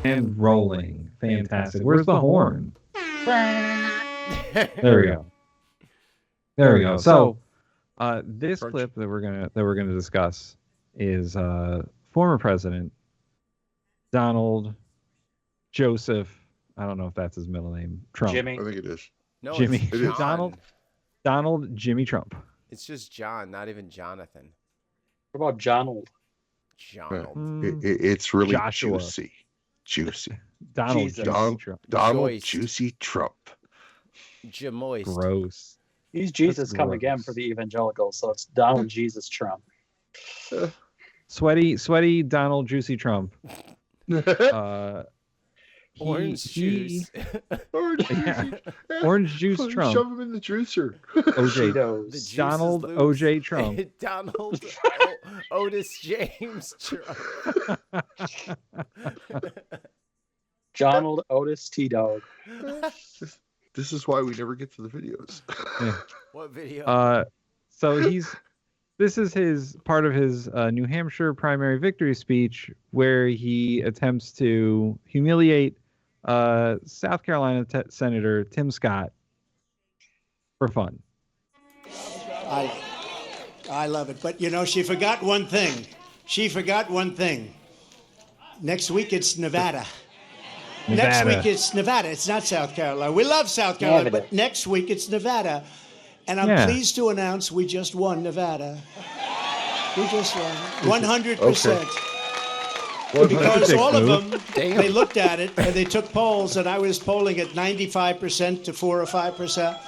And rolling. Fantastic. Where's the horn? There we go. There we go. So, this clip that we're gonna discuss is former President Donald Joseph. I don't know if that's his middle name. Trump. Jimmy. I think it is. No, Jimmy. it's John. Donald Jimmy Trump. It's just John, not even Jonathan. What about Jonald? It's really Joshua. juicy. Donald Jesus. Jimmy Trump. Donald Joyce. Juicy Trump. Jamoist. Gross. He's Jesus That's come gross. again for the evangelicals, so it's Donald Jesus Trump. Sweaty Donald Juicy Trump. Orange juice. Orange Yeah. juice. Orange juice Trump. Shove him in the juicer. OJ. Cheetos. juice Donald is loose. OJ Trump. Donald Otis James Trump. Donald Otis T-Dog. This is why we never get to the videos. What video? So this is his part of his New Hampshire primary victory speech where he attempts to humiliate South Carolina Senator Tim Scott for fun. I love it. But, you know, she forgot one thing. Next week, it's Nevada. Next week, it's Nevada. It's not South Carolina. We love South Carolina, but next week, it's Nevada. And I'm pleased to announce we just won Nevada. We just won. 100%. Because all of them, they looked at it and they took polls, and I was polling at 95% to 4 or 5%,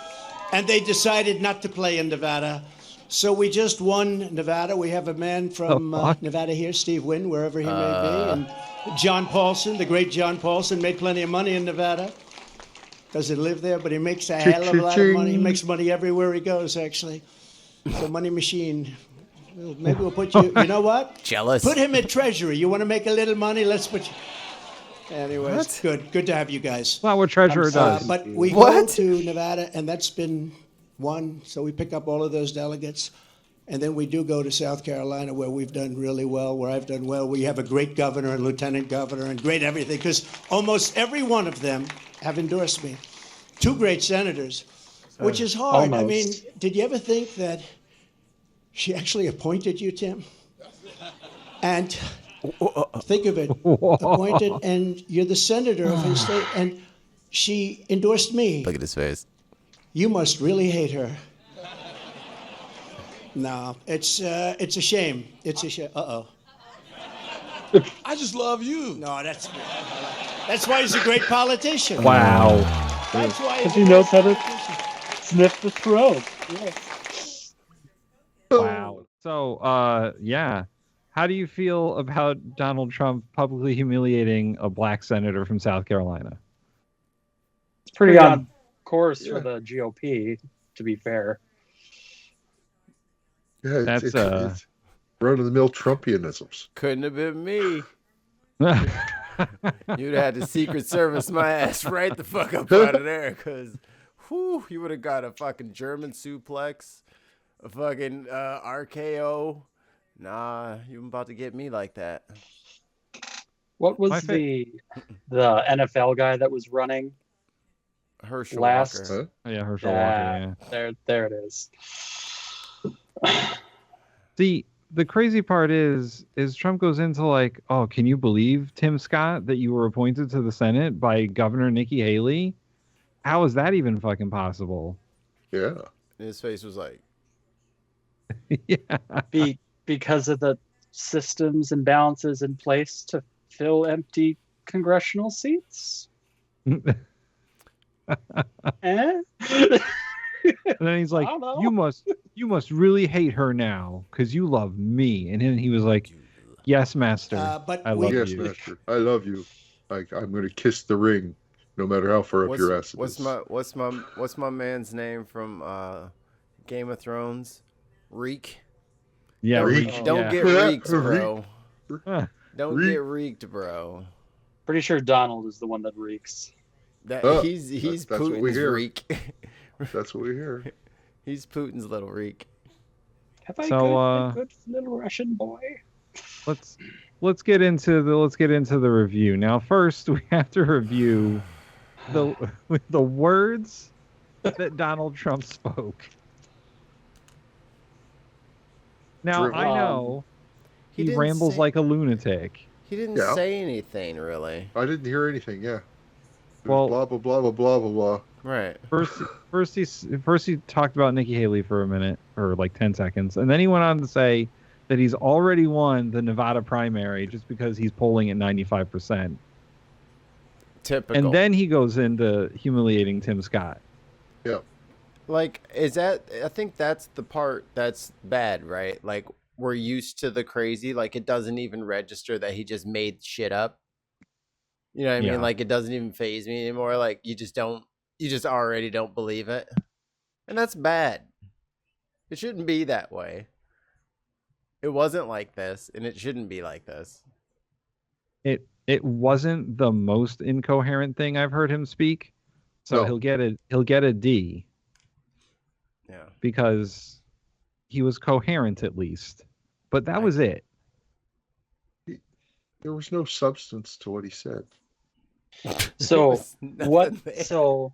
and they decided not to play in Nevada. So we just won Nevada. We have a man from Nevada here, Steve Wynn, wherever he may be, and John Paulson, the great John Paulson, made plenty of money in Nevada. Doesn't live there, but he makes a hell of a lot of money. He makes money everywhere he goes, actually. It's a money machine. Maybe we'll put you, you know what? Jealous. Put him at Treasury. You want to make a little money? Let's put you. Anyways, good to have you guys. That's not what Treasurer does. But we go to Nevada, and that's been won. So we pick up all of those delegates. And then we do go to South Carolina, where we've done really well, where I've done well. We have a great governor and lieutenant governor and great everything, because almost every one of them have endorsed me. 2 great senators, which is hard. Almost. I mean, did you ever think that she actually appointed you, Tim? And think of it, appointed, and you're the senator of his state, and she endorsed me. Look at his face. You must really hate her. No, it's a shame. It's a shame. Uh-oh. I just love you. No, that's why he's a great politician. Wow. That's why Because he knows how to sniff the throat. Yeah. Wow. So, yeah. How do you feel about Donald Trump publicly humiliating a black senator from South Carolina? It's pretty on course for the GOP, to be fair. Yeah, it's run-of-the-mill Trumpianisms. Couldn't have been me. You'd have had the Secret Service my ass right the fuck up out of there, because you would have got a fucking German suplex, a fucking RKO. Nah, you about to get me like that. What was the NFL guy that was running? Herschel Last- Walker. Yeah, Herschel Walker, yeah. There it is. The crazy part is Trump goes into like, oh, can you believe, Tim Scott, that you were appointed to the Senate by Governor Nikki Haley? How is that even fucking possible? Yeah. And his face was like, Yeah. Because of the systems and balances in place to fill empty congressional seats? Eh? And then he's like, I don't know. you must really hate her now because you love me. And then he was like, yes, master. But I love Yes, you. master. I love you. I'm going to kiss the ring, no matter how far up your ass it is. what's my man's name from Game of Thrones? Reek. Yeah, Reek. Don't yeah. get reeked, bro. Huh. Don't Reek. get reeked, bro. Pretty sure Donald is the one that reeks. He's that's what we Putin's hear. reek. That's what we hear. He's Putin's little reek. Have I So, a good little Russian boy? let's get into the review. Now, first we have to review the words that Donald Trump spoke. Now, True. I know He he didn't rambles say- like a lunatic. He didn't Yeah. say anything really. I didn't hear anything. Yeah. It Well- was blah blah blah blah blah blah blah. Right. First he talked about Nikki Haley for a minute or like 10 seconds, and then he went on to say that he's already won the Nevada primary just because he's polling at 95%. Typical. And then he goes into humiliating Tim Scott. Yeah. Like, is that? I think that's the part that's bad, right? Like, we're used to the crazy. Like, it doesn't even register that he just made shit up. You know what I Yeah. mean? Like, it doesn't even faze me anymore. Like, you just already don't believe it. And that's bad. It shouldn't be that way. It wasn't like this, and it shouldn't be like this. It wasn't the most incoherent thing I've heard him speak. So No. he'll get a D Yeah. because he was coherent at least. But that was it. There was no substance to what he said. So was nothing what? there. So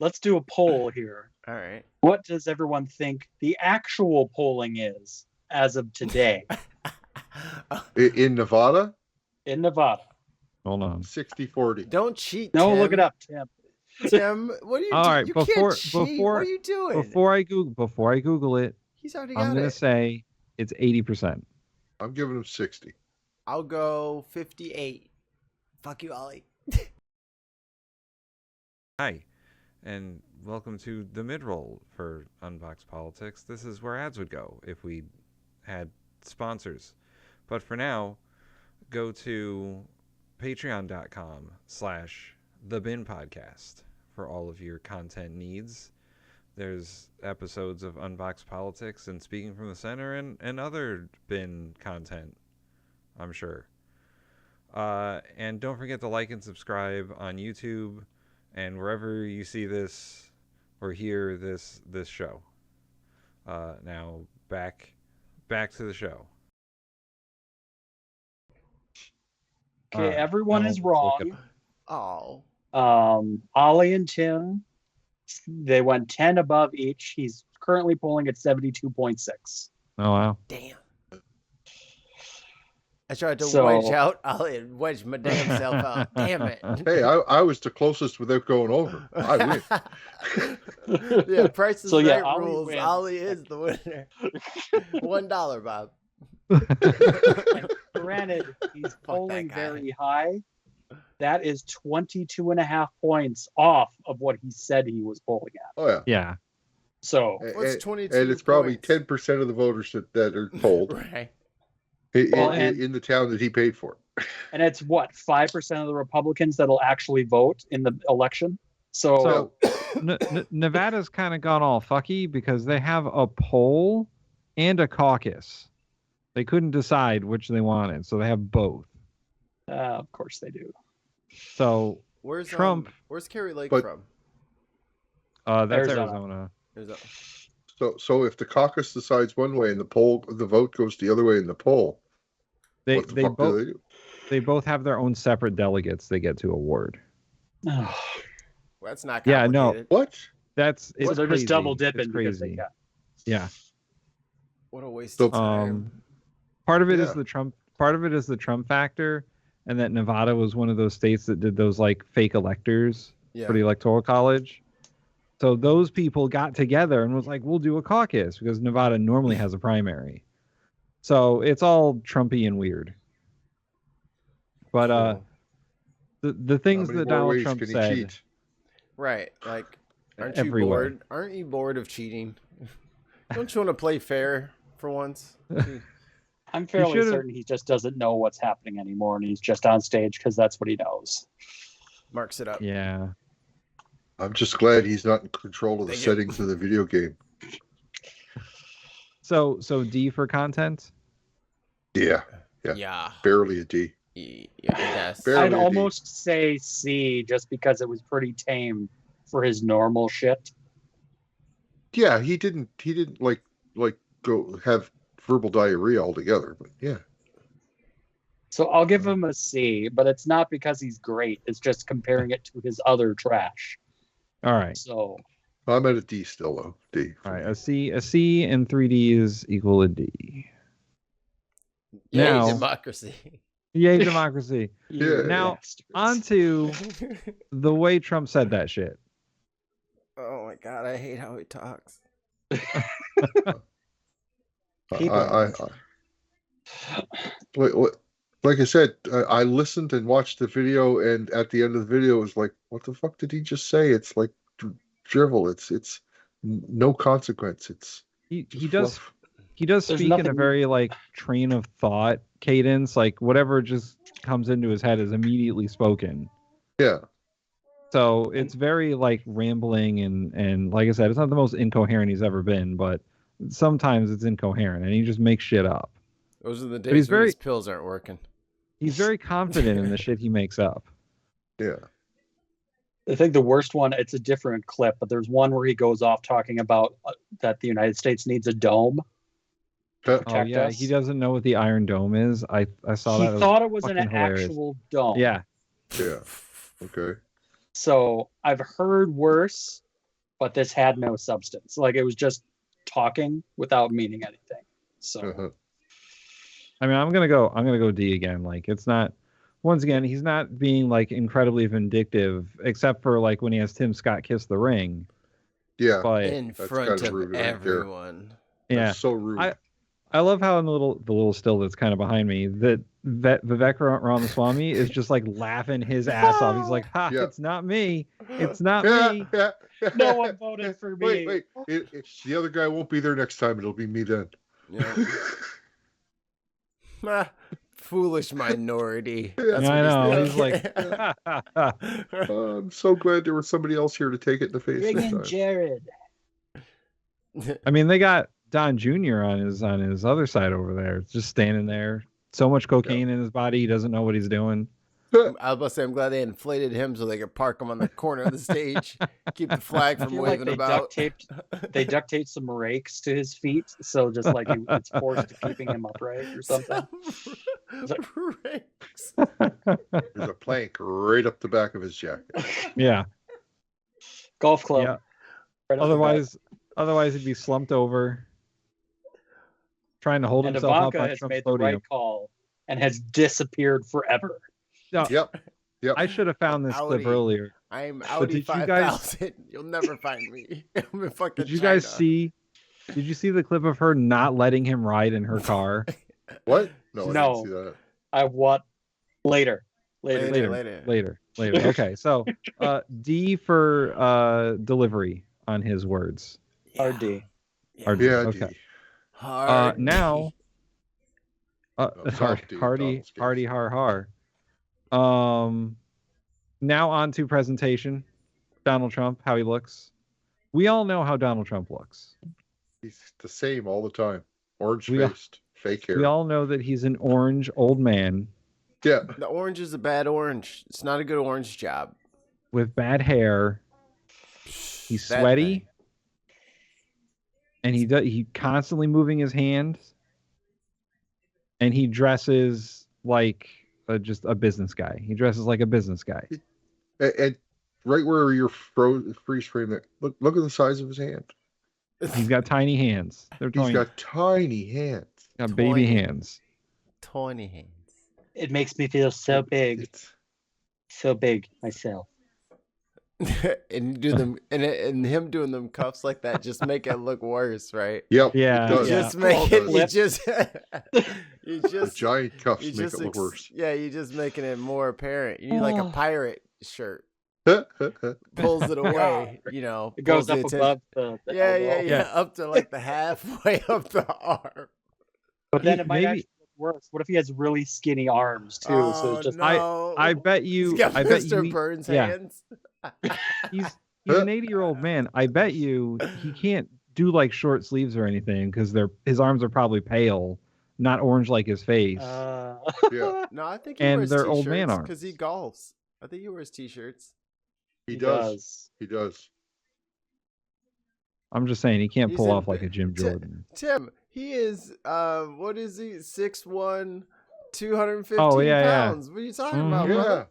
let's do a poll here. All right. What does everyone think the actual polling is as of today In Nevada, in Nevada? Hold on. 60-40. Don't cheat. No, Tim. look it up, Tim. Tim. What are you All doing? right, You before- can't cheat. before- What are you doing? Before I Google it, He's already got I'm gonna it. say it's 80%. I'm giving him 60. I'll go 58. Fuck you, Ollie. Hi, and welcome to the mid-roll for Unboxed Politics. This is where ads would go if we had sponsors. But for now, go to patreon.com/TheBinPodcast for all of your content needs. There's episodes of Unboxed Politics and Speaking from the Center and other bin content, I'm sure. And don't forget to like and subscribe on YouTube and wherever you see this or hear this show. Now back to the show. Okay, everyone now is look it wrong. Oh. Ollie and Tim, they went 10 above each. He's currently polling at 72.6. Oh wow. Damn. I tried to So- wedge out Ollie and wedge my damn self out. Damn it. Hey, I was the closest without going over. I win. Yeah, Price is So, yeah, Right Ollie rules. wins. Ollie is the winner. $1, Bob. Granted, he's that polling guy. very high. That is 22.5 points off of what he said he was polling at. Oh yeah. Yeah. So, What's And- 22 And it's probably points? 10% of the voters that are polled Right. Well, and- in the town that he paid for. and it's what, 5% of the Republicans that'll actually vote in the election? So, Nevada's kind of gone all fucky because they have a poll and a caucus. They couldn't decide which they wanted, so they have both. of course they do. So Where's Trump- Where's Kerry Lake But- from? that's Arizona. Arizona. So if the caucus decides one way and the vote goes the other way in the poll, They what the they fuck both do they do? they both have their own separate delegates they get to award. Well, that's not Yeah, no. complicated. What? That's it's So they're crazy. just double It's dipping because they crazy. can. Yeah. What a waste So- of time. Part of it is Yeah. the Trump. Part of it is the Trump factor, and that Nevada was one of those states that did those like fake electors Yeah. for the electoral college. So those people got together and was like, "We'll do a caucus," because Nevada normally has a primary. So it's all Trumpy and weird. But Cool. the things How many that more Donald ways Trump can he said. cheat? Right. Like, aren't Everywhere. you bored? Aren't you bored of cheating? Don't you want to play fair for once? I'm fairly should've- certain he just doesn't know what's happening anymore, and he's just on stage because that's what he knows. Marks it up. Yeah. I'm just glad he's not in control of the Thank you. settings of the video game. So D for content. Yeah, Yeah. barely a D. Yeah, I guess. Barely. I'd a D. almost say C just because it was pretty tame for his normal shit. Yeah, he didn't like go have verbal diarrhea altogether, but yeah. So I'll give him a C, but it's not because he's great. It's just comparing it to his other trash. All right. So I'm at a D still, though. D. All right. A C and 3D is equal to D. Yay, Now- democracy. Yay, democracy. Yeah. Now, bastards. on to the way Trump said that shit. Oh my god, I hate how he talks. Like I said, I listened and watched the video, and at the end of the video, it was like, what the fuck did he just say? It's like drivel. It's no consequence. It's He just does fluff. he does There's speak in a nothing- very like train of thought cadence. Like whatever just comes into his head is immediately spoken. Yeah. So it's very like rambling and like I said, it's not the most incoherent he's ever been, but sometimes it's incoherent and he just makes shit up. Those are the he's days when very- his pills aren't working. He's very confident in the shit he makes up. Yeah. I think the worst one, it's a different clip, but there's one where he goes off talking about that the United States needs a dome. Huh? Oh Protect yeah, us. he doesn't know what the Iron Dome is. I saw He that. thought it was an fucking hilarious. actual dome. Yeah. Yeah. Okay. So I've heard worse, but this had no substance. Like it was just talking without meaning anything. So Uh-huh. I mean, I'm gonna go D again. Like, it's not. Once again, he's not being like incredibly vindictive, except for like when he has Tim Scott kiss the ring. Yeah. But In That's front kinda of rude right there. everyone. yeah, That's so rude. I love how in the little still that's kind of behind me that Vivek Ramaswamy is just like laughing his ass off. He's like, "Ha! Yeah. It's not me. It's not yeah, me." yeah. no one voted for me. Wait. The other guy won't be there next time. It'll be me then. Yeah. Ah, foolish minority. Yeah, That's I know. what He's like, thinking. I'm so glad there was somebody else here to take it in the face Bring this in time. Jared. I mean, they got Don Jr. on his other side over there, just standing there. So much cocaine in his body, he doesn't know what he's doing. I was about to say, I'm glad they inflated him so they could park him on the corner of the stage, keep the flag I from feel like waving they about. duct taped some rakes to his feet, so just like it's forced to keeping him upright or something. Rakes. There's a plank right up the back of his jacket. Yeah. Golf club. Yeah. right up the back. Otherwise, he'd be slumped over, trying to hold And himself up Ivanka on has Trump's made the podium. right call and has disappeared forever. No, Yep. I should have found this clip Audi. earlier. I'm But Audi did you guys- 5000. You'll never find me. I'm in fucking Did you guys China. see? Did you see the clip of her not letting him ride in her car? What? No, I No. didn't see that. I what? Later. Later. Okay, so D for delivery on his words. RD. RD. Yeah, Okay. D. Hard. Now, soft D, hardy, Donald's case. hardy, har. Now on to presentation. Donald Trump, how he looks. We all know how Donald Trump looks. He's the same all the time. Orange We all- faced, fake hair. We all know that he's an orange old man Yeah. The orange is a bad orange. It's not a good orange job. with bad hair. He's Bad sweaty, thing. and he constantly moving his hands, and he dresses like just a business guy. He dresses like a business guy. And right where you're freeze frame that, look at the size of his hand. He's got tiny hands. They're He's tiny. got tiny hands. Got baby Tiny. hands. Tiny hands. It makes me feel so big. It's- So big myself. And you do them, and him doing them cuffs like that just make it look worse, right? Yep. Yeah, It does. yeah. Just make All it. You does. just. You The just. giant cuffs You make just it look worse. Yeah, you just making it more apparent. You need like a Oh. pirate shirt. Yeah. Pulls it away. You know. It goes pulls up the above the Yeah, elbow. yeah. Up to like the halfway up the arm. But then it might Maybe- actually look worse. What if he has really skinny arms too? So it's just no. I bet you. He's got I bet Mr. you. Burns yeah. hands. He's an 80-year-old man. I bet you he can't do like short sleeves or anything because his arms are probably pale, not orange like his face. Yeah. No, I think he And wears they're old man t-shirts because he arms. golfs. I think he wears t-shirts. He does. He does. I'm just saying he can't He's pull in off like bi- a Jim Ti- Jordan. Tim, he is what is he? 6'1", 215 Oh, yeah, yeah. pounds. What are you talking Mhm. about, Yeah. brother?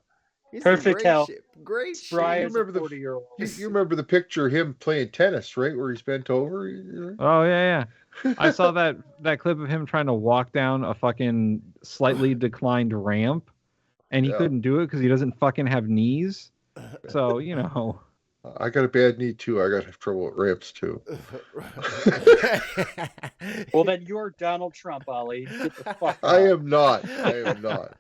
He's Perfect in great health. shape. Great Spry shape. as a remember the- 40-year-old. You remember the picture of him playing tennis, right? Where he's bent over? Oh yeah, yeah. I saw that clip of him trying to walk down a fucking slightly declined ramp, and he Yeah. couldn't do it because he doesn't fucking have knees. So I got a bad knee too. I got trouble with ramps too. Well, then you're Donald Trump, Ollie. Get the fuck out. I am not. I am not.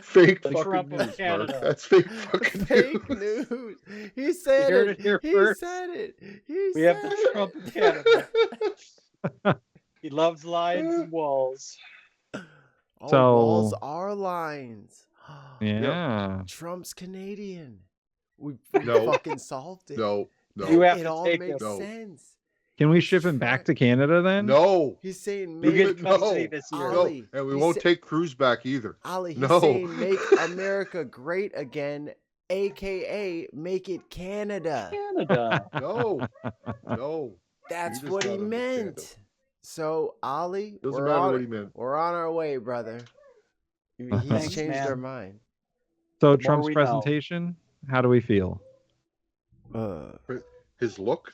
Fake The fucking Trump of news, Mark. Canada. That's fake fucking Fake news. news. He said You heard it. it here He first. said it. He We said have the it. Trump of Canada. He loves lions and walls. Oh, So- walls are lines. yeah. Trump's Canadian. We No. fucking solved it. No, You no, have It to all take makes him. No. sense. Can we ship him back to Canada then? no, He's saying You make get No. custody this year. no. Ollie, And we he won't sa- take Cruz back either. Ollie, he's No. saying make America great again, aka make it Canada. Canada. No, no. That's does what he not understand meant. it. So Ollie, Doesn't we're matter on, what he meant. we're on our way, brother. He's Thanks, changed man. our mind. So more Trump's we know. presentation, how do we feel? His look.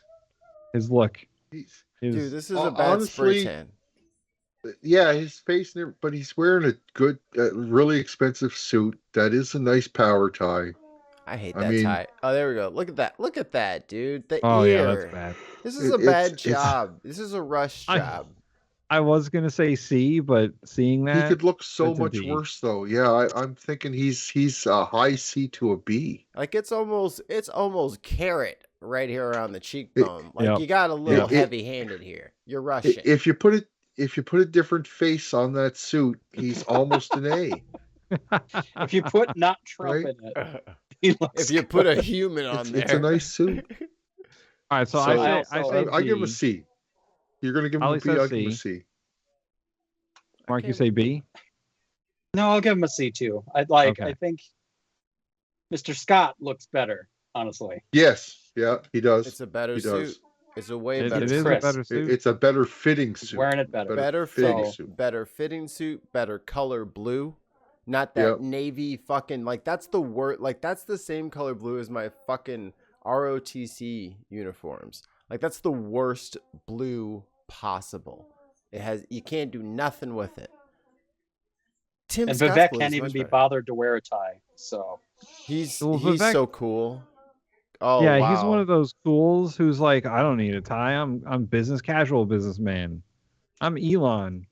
His look. He's Dude, this is a bad spray honestly, tan. yeah, his face, but he's wearing a good, really expensive suit. That is a nice power tie. I hate I that mean- tie. Oh, there we go. Look at that. Look at that, dude. The Oh ear. yeah, that's bad. This is a It's- bad it's- job. This is a rush I- job. I was gonna say C, but seeing that He could look so it's a much B. worse, though. Yeah, I'm thinking he's a high C to a B. Like it's almost carrot right here around the cheekbone. Like Yep. you got a little It- heavy-handed here. You're rushing. If you put a different face on that suit, he's almost an A. If you put not Trump Right? in it, he looks If you put a human on there, It's a nice suit. All right, so So, I also- say I give him a B. C. You're gonna give him Ollie a B. says I'll give him a C. C. Mark, you Okay. say B? No, I'll give him a C too. I Okay. think Mr. Scott looks better, honestly. Yes, yeah, he does. it's a better He suit. does. It's a way It better is a suit. Chris. better suit. It's a better fitting He's suit. wearing it better. Better fitting fit, suit. better fitting suit, better color blue. Not that Yep. navy fucking like that's the word like that's the same color blue as my fucking ROTC uniforms. Like that's the worst blue possible. It has you can't do nothing with it. Tim And Scott's Vivek blue can't is even much be better. bothered to wear a tie. So He's Well, he's Vivek- so cool. Oh yeah, wow. he's one of those fools who's like, I don't need a tie. I'm business casual businessman. I'm Elon.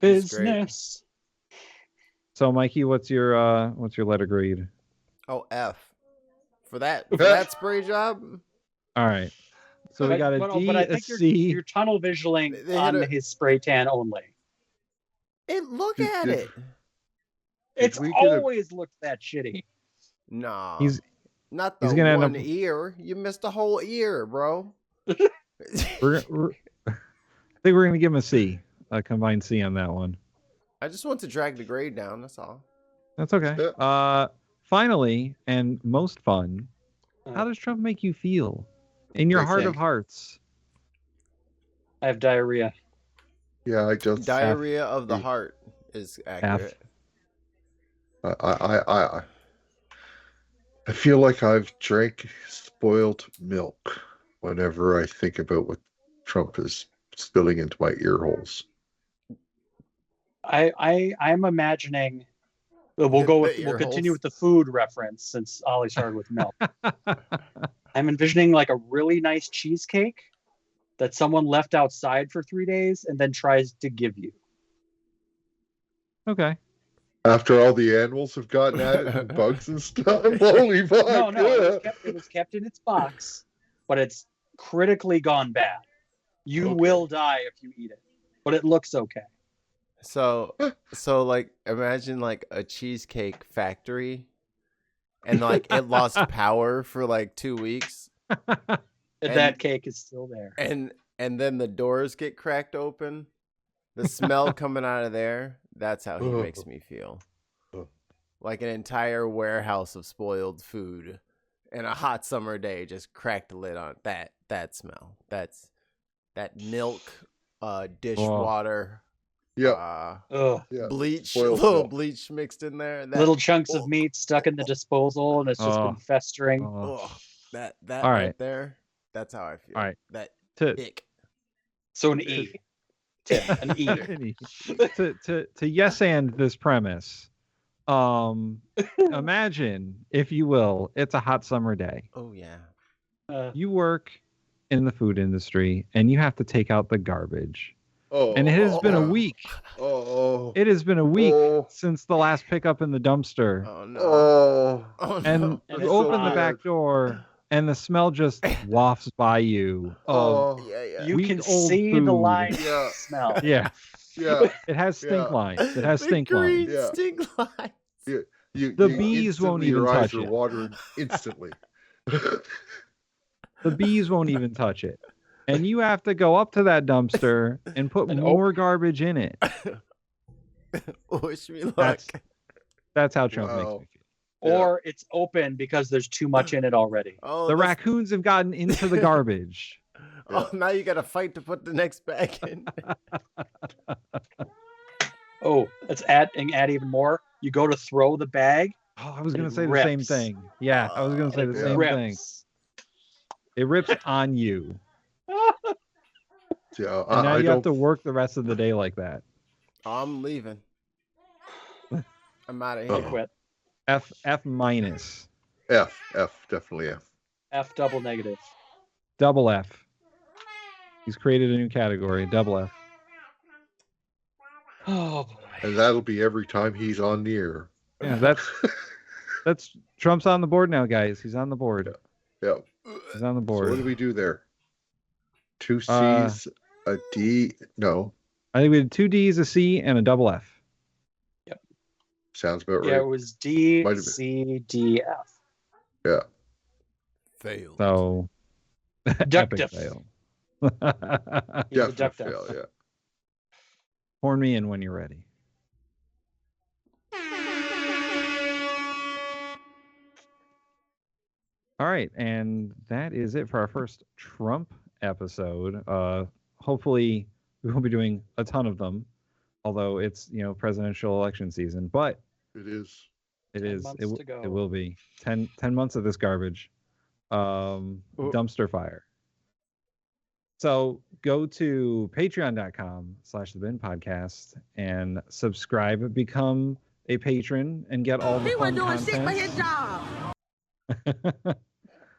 He's great. business. So Mikey, what's your letter grade? Oh F. For that spray job? All right. So we got a D, but I a think C. you're tunnel visioning They on hit a- his spray tan only. Look Did- at did- it. It's we get a- always looked that shitty. No. He's not the he's gonna end one up- ear. You missed a whole ear, bro. we're I think we're gonna give him a C, a combined C on that one. I just want to drag the grade down, that's all. That's okay. Finally, and most fun, how Uh, does Trump make you feel in your I heart of think- hearts? I have diarrhea. Yeah, I just Diarrhea of the F. heart is accurate. I feel like I've drank spoiled milk whenever I think about what Trump is spilling into my ear holes. I'm imagining. We'll The we'll ear continue holes. with the food reference since Ollie started with milk. I'm envisioning like a really nice cheesecake that someone left outside for 3 days and then tries to give you. Okay. After all the animals have gotten at it and bugs and stuff. Holy fuck. No, yeah. it was kept in its box, but it's critically gone bad. You Okay. will die if you eat it, but it looks okay. So like imagine like a cheesecake factory and like it lost power for like 2 weeks And And- that cake is still there. and then the doors get cracked open. The smell coming out of there, that's how he makes me feel. Like an entire warehouse of spoiled food and a hot summer day just cracked the lid on that smell. That's that milk dishwater Yeah. Ugh. Yeah. Bleach, Spoiled little milk. bleach mixed in there. Little chunks of meat stuck in the disposal, and it's just been festering. That All right right. there. That's how I feel. All right. That To ick. So an E. Tim, an E. to yes and this premise. Imagine, if you will, it's a hot summer day. Oh yeah. You work in the food industry and you have to take out the garbage. Oh. And it has been a week. Oh. It has been a week since the last pickup in the dumpster. Oh no. Oh. And And you it's open the hot. back door and the smell just wafts by you. Oh. Yeah. You can week-old see the food. line Yeah. smell. Yeah. Yeah. It has stink Yeah. lines. It has The stink green lines. Yeah. stink lines. The bees won't instantly, even your eyes touch are it. watering instantly. The bees won't even touch it. And you have to go up to that dumpster and put And more garbage in it. Wish me luck. That's how Trump Wow. makes me feel. Or it's open because there's too much in it already. Oh, The that's- raccoons have gotten into the garbage. Oh, now you got to fight to put the next bag in. Oh, let's add even more. You go to throw the bag. Oh, I was going It to say the same rips. thing. Yeah, I was going to say and the it same thing. rips. It rips on you. Yeah, And now I you have don't. to work the rest of the day like that. I'm leaving. I'm out of I here. quit. F minus. F, definitely F. F double negative. Double F. He's created a new category, double F. Oh boy. And that'll be every time he's on the air. Yeah, that's Trump's on the board now, guys. He's on the board. Yeah. He's on the So board. what do we do there? 2 Uh, C's, a D. No, I think we did 2 D's, a C, and a double F. sounds about Yeah, it right. was D, Might have been. C, D, F. Yeah. Failed. So epic Ductif. fail. He's a Definite duck fail, yeah. Horn me in when you're ready. All right, and that is it for our first Trump episode. Hopefully, we won't be doing a ton of them, although it's presidential election season. But It is. it 10 is. months to go. It will be 10 months of this garbage, dumpster fire. So go to patreon.com/TheBinPodcast and subscribe, become a patron, and get all the fun content.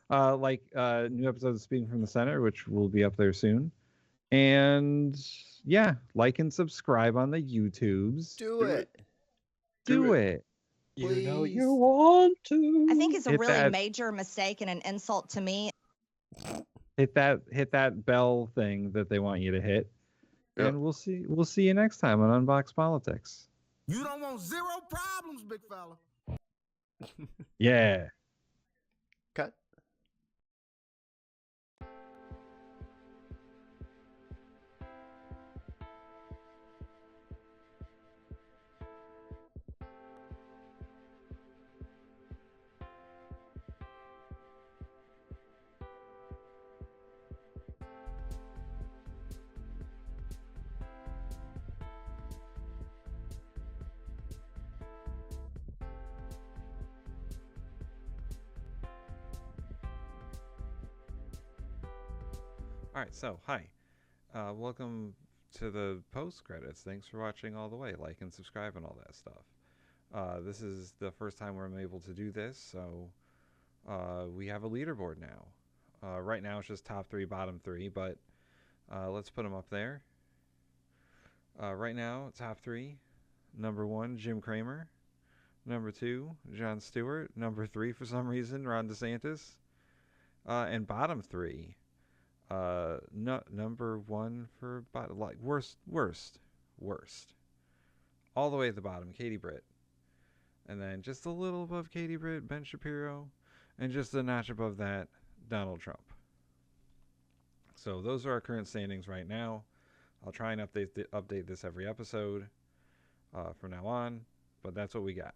Like new episodes of Speaking from the Center, which will be up there soon. And yeah, like and subscribe on the YouTubes. Do it. Do it. You know Please. you want to. I think it's a Hit really that- major mistake and an insult to me. Hit that bell thing that they want you to hit. Yep. And we'll see you next time on Unboxed Politics. You don't want zero problems, big fella. Yeah. Cut. All right, so hi. Welcome to the post credits. Thanks for watching all the way. Like and subscribe and all that stuff. This is the first time where I'm able to do this, so we have a leaderboard now. Right now it's just top 3, bottom 3, but let's put them up there. Right now, top 3. Number 1, Jim Cramer. Number 2, Jon Stewart. Number 3, for some reason, Ron DeSantis. And bottom 3. Number 1 for worst, all the way at the bottom, Katie Britt, and then just a little above Katie Britt, Ben Shapiro, and just a notch above that, Donald Trump. So those are our current standings right now. I'll try and update this every episode from now on, but that's what we got.